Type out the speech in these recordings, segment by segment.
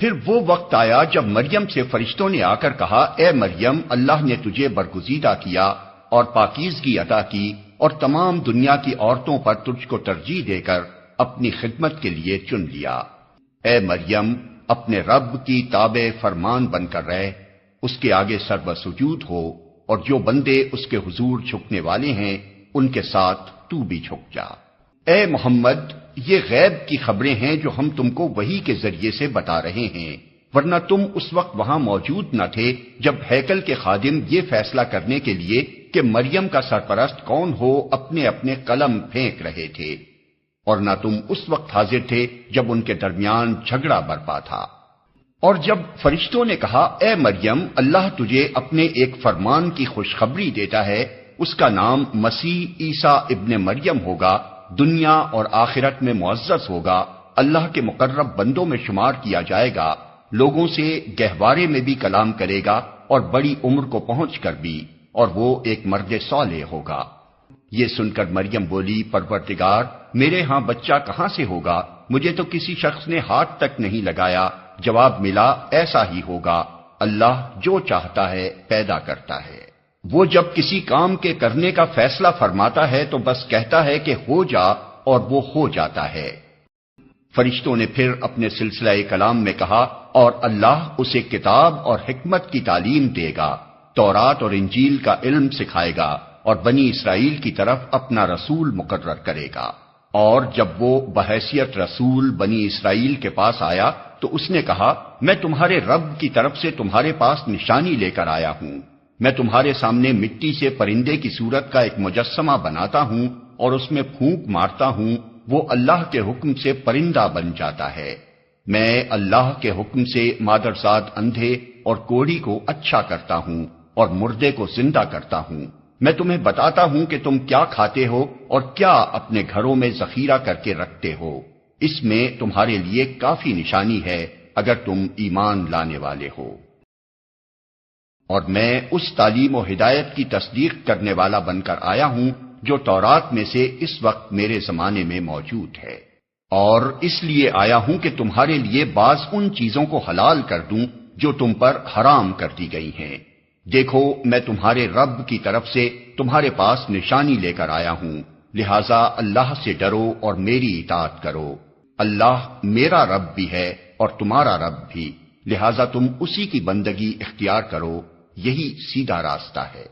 پھر وہ وقت آیا جب مریم سے فرشتوں نے آ کر کہا، اے مریم، اللہ نے تجھے برگزیدہ کیا اور پاکیزگی عطا کی اور تمام دنیا کی عورتوں پر تجھ کو ترجیح دے کر اپنی خدمت کے لیے چن لیا۔ اے مریم، اپنے رب کی تابع فرمان بن کر رہ، اس کے آگے سر سجود ہو، اور جو بندے اس کے حضور جھکنے والے ہیں ان کے ساتھ تو بھی جھک جا۔ اے محمد، یہ غیب کی خبریں ہیں جو ہم تم کو وحی کے ذریعے سے بتا رہے ہیں، ورنہ تم اس وقت وہاں موجود نہ تھے جب ہیکل کے خادم یہ فیصلہ کرنے کے لیے کہ مریم کا سرپرست کون ہو اپنے اپنے قلم پھینک رہے تھے، اور نہ تم اس وقت حاضر تھے جب ان کے درمیان جھگڑا برپا تھا۔ اور جب فرشتوں نے کہا، اے مریم، اللہ تجھے اپنے ایک فرمان کی خوشخبری دیتا ہے، اس کا نام مسیح عیسیٰ ابن مریم ہوگا، دنیا اور آخرت میں معزز ہوگا، اللہ کے مقرب بندوں میں شمار کیا جائے گا، لوگوں سے گہوارے میں بھی کلام کرے گا اور بڑی عمر کو پہنچ کر بھی، اور وہ ایک مرد صالح ہوگا۔ یہ سن کر مریم بولی، پروردگار، میرے ہاں بچہ کہاں سے ہوگا؟ مجھے تو کسی شخص نے ہاتھ تک نہیں لگایا۔ جواب ملا، ایسا ہی ہوگا، اللہ جو چاہتا ہے پیدا کرتا ہے۔ وہ جب کسی کام کے کرنے کا فیصلہ فرماتا ہے تو بس کہتا ہے کہ ہو جا، اور وہ ہو جاتا ہے۔ فرشتوں نے پھر اپنے سلسلہ کلام میں کہا، اور اللہ اسے کتاب اور حکمت کی تعلیم دے گا، تورات اور انجیل کا علم سکھائے گا، اور بنی اسرائیل کی طرف اپنا رسول مقرر کرے گا۔ اور جب وہ بحیثیت رسول بنی اسرائیل کے پاس آیا تو اس نے کہا، میں تمہارے رب کی طرف سے تمہارے پاس نشانی لے کر آیا ہوں۔ میں تمہارے سامنے مٹی سے پرندے کی صورت کا ایک مجسمہ بناتا ہوں اور اس میں پھونک مارتا ہوں، وہ اللہ کے حکم سے پرندہ بن جاتا ہے۔ میں اللہ کے حکم سے مادرزاد اندھے اور کوڑی کو اچھا کرتا ہوں اور مردے کو زندہ کرتا ہوں۔ میں تمہیں بتاتا ہوں کہ تم کیا کھاتے ہو اور کیا اپنے گھروں میں ذخیرہ کر کے رکھتے ہو، اس میں تمہارے لیے کافی نشانی ہے اگر تم ایمان لانے والے ہو۔ اور میں اس تعلیم و ہدایت کی تصدیق کرنے والا بن کر آیا ہوں جو تورات میں سے اس وقت میرے زمانے میں موجود ہے، اور اس لیے آیا ہوں کہ تمہارے لیے بعض ان چیزوں کو حلال کر دوں جو تم پر حرام کر دی گئی ہیں۔ دیکھو، میں تمہارے رب کی طرف سے تمہارے پاس نشانی لے کر آیا ہوں، لہذا اللہ سے ڈرو اور میری اطاعت کرو۔ اللہ میرا رب بھی ہے اور تمہارا رب بھی، لہذا تم اسی کی بندگی اختیار کرو، یہی سیدھا راستہ ہے۔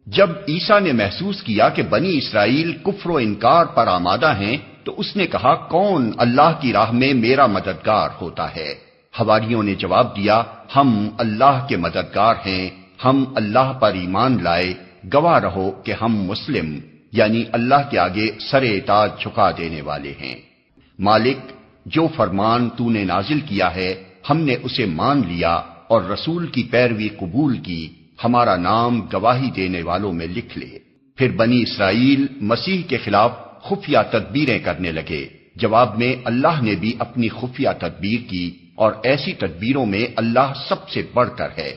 جب عیسیٰ نے محسوس کیا کہ بنی اسرائیل کفر و انکار پر آمادہ ہیں تو اس نے کہا، کون اللہ کی راہ میں میرا مددگار ہوتا ہے؟ حواریوں نے جواب دیا، ہم اللہ کے مددگار ہیں، ہم اللہ پر ایمان لائے، گواہ رہو کہ ہم مسلم، یعنی اللہ کے آگے سر اطاعت جھکا دینے والے ہیں۔ مالک، جو فرمان تو نے نازل کیا ہے ہم نے اسے مان لیا اور رسول کی پیروی قبول کی، ہمارا نام گواہی دینے والوں میں لکھ لے۔ پھر بنی اسرائیل مسیح کے خلاف خفیہ تدبیریں کرنے لگے، جواب میں اللہ نے بھی اپنی خفیہ تدبیر کی، اور ایسی تدبیروں میں اللہ سب سے بڑھ کر ہے۔